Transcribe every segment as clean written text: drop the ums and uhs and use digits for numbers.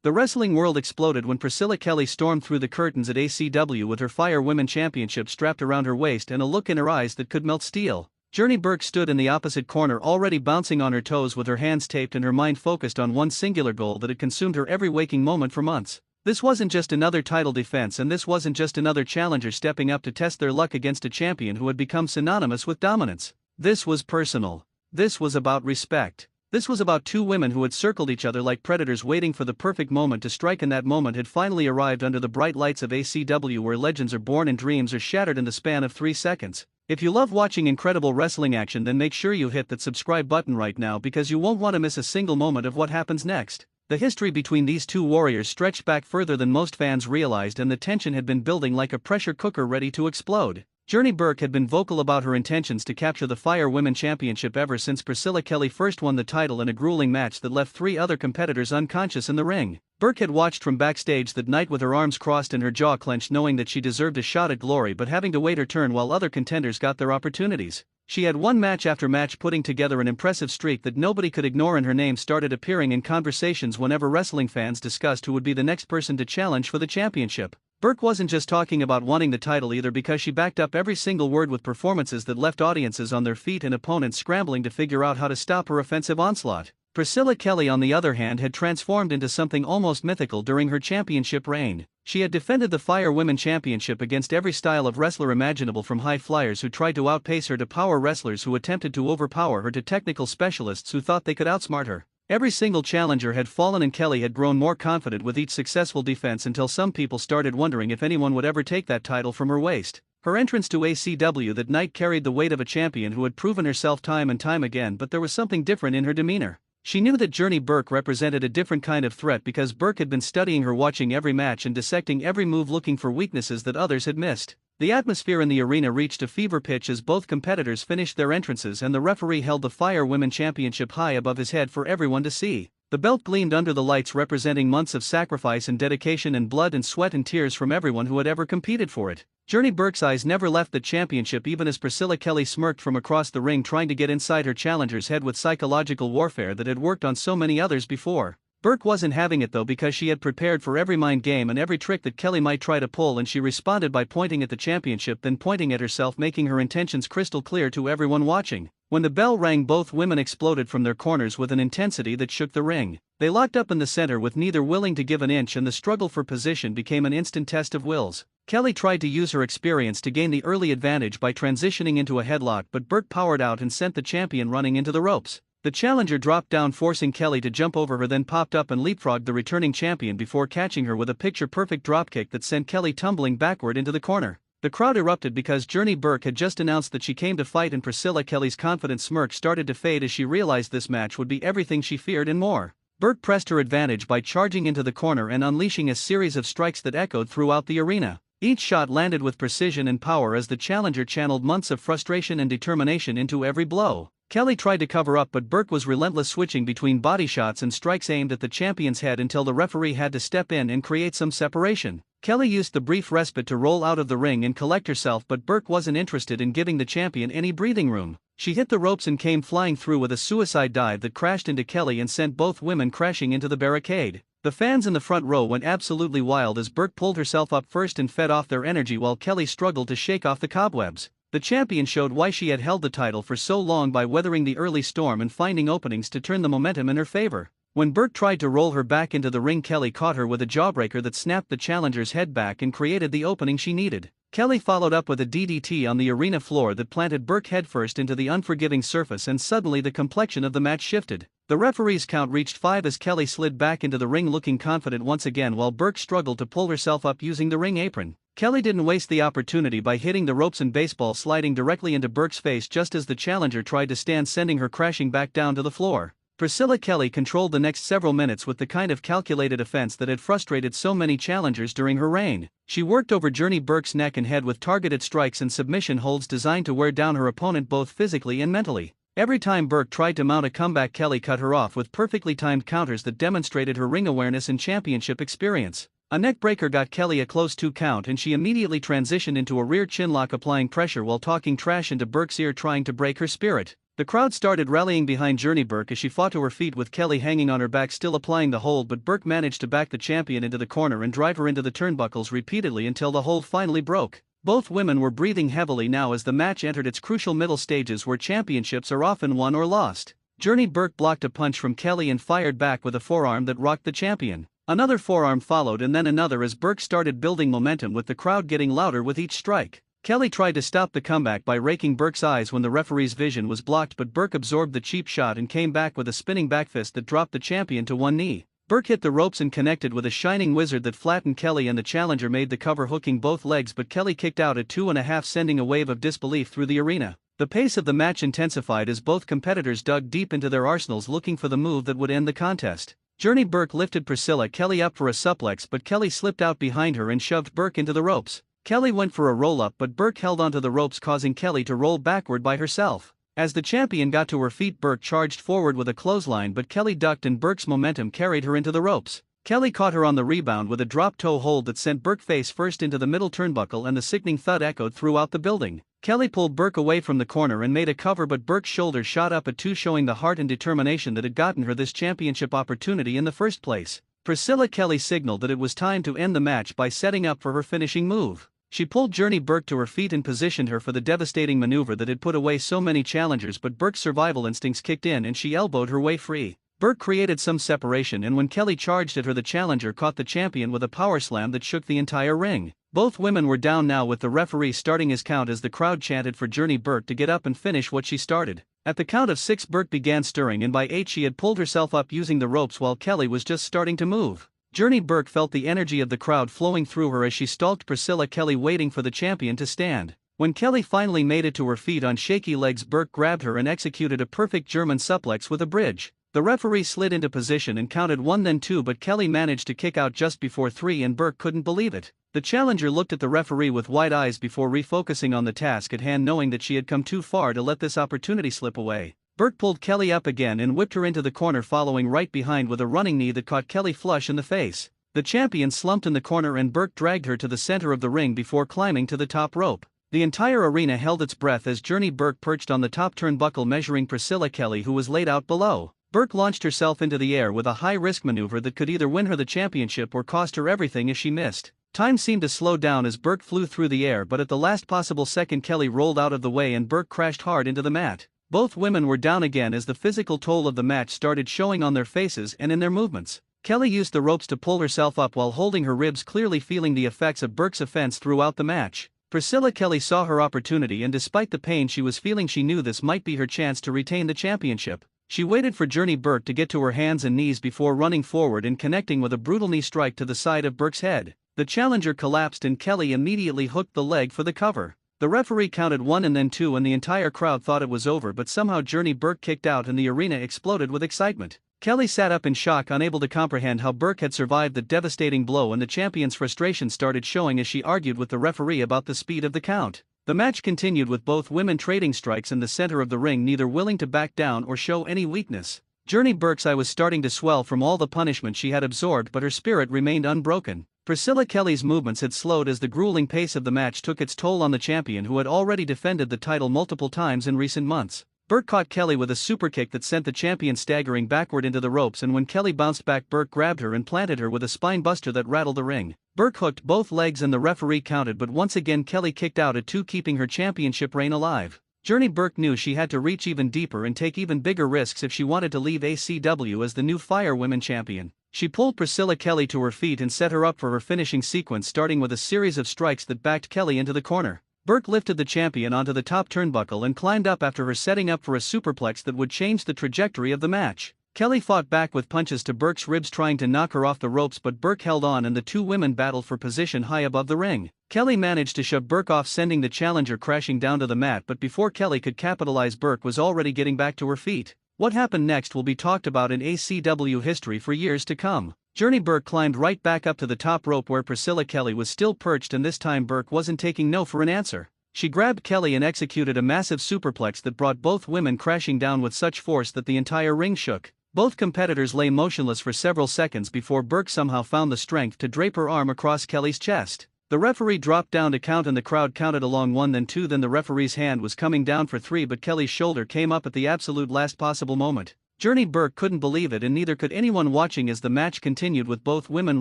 The wrestling world exploded when Priscilla Kelly stormed through the curtains at ACW with her Fire Women Championship strapped around her waist and a look in her eyes that could melt steel. Journy Burke stood in the opposite corner already bouncing on her toes with her hands taped and her mind focused on one singular goal that had consumed her every waking moment for months. This wasn't just another title defense, and this wasn't just another challenger stepping up to test their luck against a champion who had become synonymous with dominance. This was personal. This was about respect. This was about two women who had circled each other like predators waiting for the perfect moment to strike, and that moment had finally arrived under the bright lights of ACW, where legends are born and dreams are shattered in the span of 3 seconds. If you love watching incredible wrestling action, then make sure you hit that subscribe button right now, because you won't want to miss a single moment of what happens next. The history between these two warriors stretched back further than most fans realized, and the tension had been building like a pressure cooker ready to explode. Journy Burke had been vocal about her intentions to capture the Fire Women Championship ever since Priscilla Kelly first won the title in a grueling match that left 3 other competitors unconscious in the ring. Burke had watched from backstage that night with her arms crossed and her jaw clenched, knowing that she deserved a shot at glory but having to wait her turn while other contenders got their opportunities. She had won match after match, putting together an impressive streak that nobody could ignore, and her name started appearing in conversations whenever wrestling fans discussed who would be the next person to challenge for the championship. Burke wasn't just talking about wanting the title either, because she backed up every single word with performances that left audiences on their feet and opponents scrambling to figure out how to stop her offensive onslaught. Priscilla Kelly, on the other hand, had transformed into something almost mythical during her championship reign. She had defended the Fire Women Championship against every style of wrestler imaginable, from high flyers who tried to outpace her to power wrestlers who attempted to overpower her to technical specialists who thought they could outsmart her. Every single challenger had fallen, and Kelly had grown more confident with each successful defense, until some people started wondering if anyone would ever take that title from her waist. Her entrance to ACW that night carried the weight of a champion who had proven herself time and time again, but there was something different in her demeanor. She knew that Journy Burke represented a different kind of threat, because Burke had been studying her, watching every match and dissecting every move, looking for weaknesses that others had missed. The atmosphere in the arena reached a fever pitch as both competitors finished their entrances, and the referee held the Fire Women Championship high above his head for everyone to see. The belt gleamed under the lights, representing months of sacrifice and dedication and blood and sweat and tears from everyone who had ever competed for it. Journy Burke's eyes never left the championship, even as Priscilla Kelly smirked from across the ring, trying to get inside her challenger's head with psychological warfare that had worked on so many others before. Burke wasn't having it though, because she had prepared for every mind game and every trick that Kelly might try to pull, and she responded by pointing at the championship, then pointing at herself, making her intentions crystal clear to everyone watching. When the bell rang, both women exploded from their corners with an intensity that shook the ring. They locked up in the center with neither willing to give an inch, and the struggle for position became an instant test of wills. Kelly tried to use her experience to gain the early advantage by transitioning into a headlock, but Burke powered out and sent the champion running into the ropes. The challenger dropped down, forcing Kelly to jump over her, then popped up and leapfrogged the returning champion before catching her with a picture-perfect dropkick that sent Kelly tumbling backward into the corner. The crowd erupted because Journy Burke had just announced that she came to fight, and Priscilla Kelly's confident smirk started to fade as she realized this match would be everything she feared and more. Burke pressed her advantage by charging into the corner and unleashing a series of strikes that echoed throughout the arena. Each shot landed with precision and power as the challenger channeled months of frustration and determination into every blow. Kelly tried to cover up, but Burke was relentless, switching between body shots and strikes aimed at the champion's head until the referee had to step in and create some separation. Kelly used the brief respite to roll out of the ring and collect herself, but Burke wasn't interested in giving the champion any breathing room. She hit the ropes and came flying through with a suicide dive that crashed into Kelly and sent both women crashing into the barricade. The fans in the front row went absolutely wild as Burke pulled herself up first and fed off their energy while Kelly struggled to shake off the cobwebs. The champion showed why she had held the title for so long by weathering the early storm and finding openings to turn the momentum in her favor. When Burke tried to roll her back into the ring, Kelly caught her with a jawbreaker that snapped the challenger's head back and created the opening she needed. Kelly followed up with a DDT on the arena floor that planted Burke headfirst into the unforgiving surface, and suddenly the complexion of the match shifted. The referee's count reached 5 as Kelly slid back into the ring looking confident once again, while Burke struggled to pull herself up using the ring apron. Kelly didn't waste the opportunity by hitting the ropes and baseball sliding directly into Burke's face just as the challenger tried to stand, sending her crashing back down to the floor. Priscilla Kelly controlled the next several minutes with the kind of calculated offense that had frustrated so many challengers during her reign. She worked over Journy Burke's neck and head with targeted strikes and submission holds designed to wear down her opponent both physically and mentally. Every time Burke tried to mount a comeback, Kelly cut her off with perfectly timed counters that demonstrated her ring awareness and championship experience. A neck breaker got Kelly a close 2 count, and she immediately transitioned into a rear chinlock, applying pressure while talking trash into Burke's ear, trying to break her spirit. The crowd started rallying behind Journy Burke as she fought to her feet with Kelly hanging on her back still applying the hold, but Burke managed to back the champion into the corner and drive her into the turnbuckles repeatedly until the hold finally broke. Both women were breathing heavily now as the match entered its crucial middle stages where championships are often won or lost. Journy Burke blocked a punch from Kelly and fired back with a forearm that rocked the champion. Another forearm followed and then another as Burke started building momentum with the crowd getting louder with each strike. Kelly tried to stop the comeback by raking Burke's eyes when the referee's vision was blocked, but Burke absorbed the cheap shot and came back with a spinning backfist that dropped the champion to one knee. Burke hit the ropes and connected with a shining wizard that flattened Kelly, and the challenger made the cover hooking both legs, but Kelly kicked out at 2.5, sending a wave of disbelief through the arena. The pace of the match intensified as both competitors dug deep into their arsenals looking for the move that would end the contest. Journy Burke lifted Priscilla Kelly up for a suplex, but Kelly slipped out behind her and shoved Burke into the ropes. Kelly went for a roll-up, but Burke held onto the ropes, causing Kelly to roll backward by herself. As the champion got to her feet, Burke charged forward with a clothesline, but Kelly ducked and Burke's momentum carried her into the ropes. Kelly caught her on the rebound with a drop-toe hold that sent Burke face first into the middle turnbuckle, and the sickening thud echoed throughout the building. Kelly pulled Burke away from the corner and made a cover, but Burke's shoulders shot up at 2, showing the heart and determination that had gotten her this championship opportunity in the first place. Priscilla Kelly signaled that it was time to end the match by setting up for her finishing move. She pulled Journy Burke to her feet and positioned her for the devastating maneuver that had put away so many challengers, but Burke's survival instincts kicked in and she elbowed her way free. Burke created some separation, and when Kelly charged at her, the challenger caught the champion with a power slam that shook the entire ring. Both women were down now, with the referee starting his count as the crowd chanted for Journy Burke to get up and finish what she started. At the count of 6, Burke began stirring, and by 8 she had pulled herself up using the ropes while Kelly was just starting to move. Journy Burke felt the energy of the crowd flowing through her as she stalked Priscilla Kelly, waiting for the champion to stand. When Kelly finally made it to her feet on shaky legs, Burke grabbed her and executed a perfect German suplex with a bridge. The referee slid into position and counted 1 then 2, but Kelly managed to kick out just before 3 and Burke couldn't believe it. The challenger looked at the referee with wide eyes before refocusing on the task at hand, knowing that she had come too far to let this opportunity slip away. Burke pulled Kelly up again and whipped her into the corner, following right behind with a running knee that caught Kelly flush in the face. The champion slumped in the corner and Burke dragged her to the center of the ring before climbing to the top rope. The entire arena held its breath as Journy Burke perched on the top turnbuckle, measuring Priscilla Kelly, who was laid out below. Burke launched herself into the air with a high-risk maneuver that could either win her the championship or cost her everything if she missed. Time seemed to slow down as Burke flew through the air, but at the last possible second Kelly rolled out of the way and Burke crashed hard into the mat. Both women were down again as the physical toll of the match started showing on their faces and in their movements. Kelly used the ropes to pull herself up while holding her ribs, clearly feeling the effects of Burke's offense throughout the match. Priscilla Kelly saw her opportunity, and despite the pain she was feeling, she knew this might be her chance to retain the championship. She waited for Journy Burke to get to her hands and knees before running forward and connecting with a brutal knee strike to the side of Burke's head. The challenger collapsed and Kelly immediately hooked the leg for the cover. The referee counted 1 and then 2 and the entire crowd thought it was over, but somehow Journy Burke kicked out and the arena exploded with excitement. Kelly sat up in shock, unable to comprehend how Burke had survived the devastating blow, and the champion's frustration started showing as she argued with the referee about the speed of the count. The match continued with both women trading strikes in the center of the ring, neither willing to back down or show any weakness. Journy Burke's eye was starting to swell from all the punishment she had absorbed, but her spirit remained unbroken. Priscilla Kelly's movements had slowed as the grueling pace of the match took its toll on the champion, who had already defended the title multiple times in recent months. Burke caught Kelly with a superkick that sent the champion staggering backward into the ropes, and when Kelly bounced back, Burke grabbed her and planted her with a spine buster that rattled the ring. Burke hooked both legs and the referee counted, but once again Kelly kicked out at 2, keeping her championship reign alive. Journy Burke knew she had to reach even deeper and take even bigger risks if she wanted to leave ACW as the new Fire Women champion. She pulled Priscilla Kelly to her feet and set her up for her finishing sequence, starting with a series of strikes that backed Kelly into the corner. Burke lifted the champion onto the top turnbuckle and climbed up after her, setting up for a superplex that would change the trajectory of the match. Kelly fought back with punches to Burke's ribs, trying to knock her off the ropes, but Burke held on and the two women battled for position high above the ring. Kelly managed to shove Burke off, sending the challenger crashing down to the mat, but before Kelly could capitalize, Burke was already getting back to her feet. What happened next will be talked about in ACW history for years to come. Journy Burke climbed right back up to the top rope where Priscilla Kelly was still perched, and this time Burke wasn't taking no for an answer. She grabbed Kelly and executed a massive superplex that brought both women crashing down with such force that the entire ring shook. Both competitors lay motionless for several seconds before Burke somehow found the strength to drape her arm across Kelly's chest. The referee dropped down to count and the crowd counted along 1 then 2 then the referee's hand was coming down for 3 but Kelly's shoulder came up at the absolute last possible moment. Journy Burke couldn't believe it and neither could anyone watching as the match continued with both women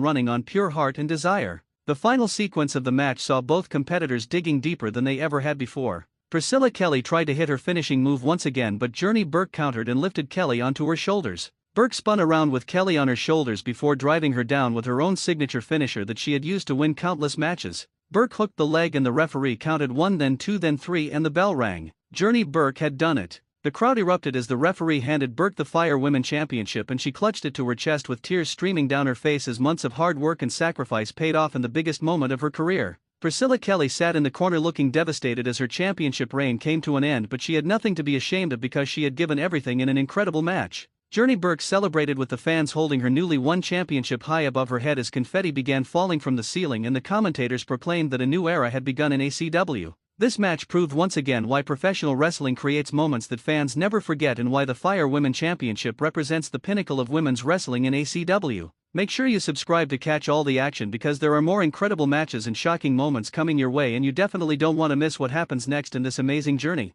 running on pure heart and desire. The final sequence of the match saw both competitors digging deeper than they ever had before. Priscilla Kelly tried to hit her finishing move once again but Journy Burke countered and lifted Kelly onto her shoulders. Burke spun around with Kelly on her shoulders before driving her down with her own signature finisher that she had used to win countless matches. Burke hooked the leg and the referee counted 1 then 2 then 3 and the bell rang. Journy Burke had done it. The crowd erupted as the referee handed Burke the Fire Women Championship and she clutched it to her chest with tears streaming down her face as months of hard work and sacrifice paid off in the biggest moment of her career. Priscilla Kelly sat in the corner looking devastated as her championship reign came to an end but she had nothing to be ashamed of because she had given everything in an incredible match. Journy Burke celebrated with the fans holding her newly won championship high above her head as confetti began falling from the ceiling and the commentators proclaimed that a new era had begun in ACW. This match proved once again why professional wrestling creates moments that fans never forget and why the Fire Women Championship represents the pinnacle of women's wrestling in ACW. Make sure you subscribe to catch all the action because there are more incredible matches and shocking moments coming your way and you definitely don't want to miss what happens next in this amazing journey.